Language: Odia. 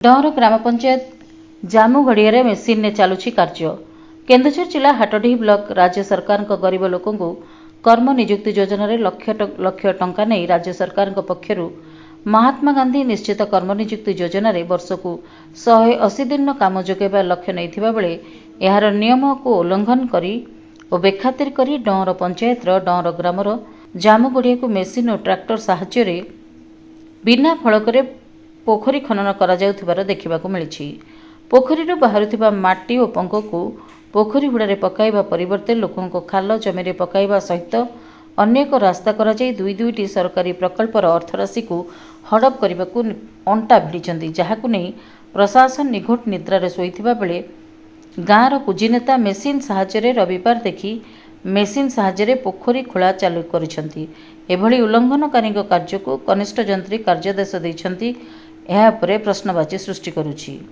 ଡଅଁର ଗ୍ରାମ ପଞ୍ଚାୟତ ଜାମୁଗଡ଼ିଆରେ ମେସିନରେ ଚାଲୁଛି କାର୍ଯ୍ୟ। କେନ୍ଦୁଝର ଜିଲ୍ଲା ହାଟଡିହି ବ୍ଲକ ରାଜ୍ୟ ସରକାରଙ୍କ ଗରିବ ଲୋକଙ୍କୁ କର୍ମ ନିଯୁକ୍ତି ଯୋଜନାରେ ଲକ୍ଷ ଟଙ୍କା ନେଇ ରାଜ୍ୟ ସରକାରଙ୍କ ପକ୍ଷରୁ ମହାତ୍ମା ଗାନ୍ଧୀ ନିଶ୍ଚିତ କର୍ମ ନିଯୁକ୍ତି ଯୋଜନାରେ ବର୍ଷକୁ 180 ଦିନର କାମ ଯୋଗାଇବା ଲକ୍ଷ୍ୟ ନେଇଥିବା ବେଳେ ଏହାର ନିୟମକୁ ଉଲ୍ଲଂଘନ କରି ଓ ବେଖାତିର କରି ଡଅଁର ପଞ୍ଚାୟତର ଡଅଁର ଗ୍ରାମର ଜାମୁଗଡ଼ିଆକୁ ମେସିନ ଓ ଟ୍ରାକ୍ଟର ସାହାଯ୍ୟରେ ବିନା ଫଳକରେ ପୋଖରୀ ଖନନ କରାଯାଉଥିବାର ଦେଖିବାକୁ ମିଳିଛି। ପୋଖରୀରୁ ବାହାରୁଥିବା ମାଟି ଓ ପଙ୍କକୁ ପୋଖରୀ ହୁଡ଼ାରେ ପକାଇବା ପରିବର୍ତ୍ତେ ଲୋକଙ୍କ ଖାଲ ଜମିରେ ପକାଇବା ସହିତ ଅନ୍ୟ ଏକ ରାସ୍ତା କରାଯାଇ ଦୁଇଟି ସରକାରୀ ପ୍ରକଳ୍ପର ଅର୍ଥରାଶିକୁ ହଡପ କରିବାକୁ ଅଣ୍ଟା ଭିଡ଼ିଛନ୍ତି, ଯାହାକୁ ନେଇ ପ୍ରଶାସନ ନିଘୋଟ ନିଦ୍ରାରେ ଶୋଇଥିବା ବେଳେ ଗାଁର ପୁଞ୍ଜିନେତା ମେସିନ ସାହାଯ୍ୟରେ ରବିବାର ଦେଖି ମେସିନ ସାହାଯ୍ୟରେ ପୋଖରୀ ଖୋଳା ଚାଲୁ କରିଛନ୍ତି। ଏଭଳି ଉଲ୍ଲଂଘନକାରୀଙ୍କ କାର୍ଯ୍ୟକୁ କନିଷ୍ଠ ଯନ୍ତ୍ରୀ କାର୍ଯ୍ୟାଦେଶ ଦେଇଛନ୍ତି। ଏହା ଉପରେ ପ୍ରଶ୍ନବାଚୀ ସୃଷ୍ଟି କରୁଛି।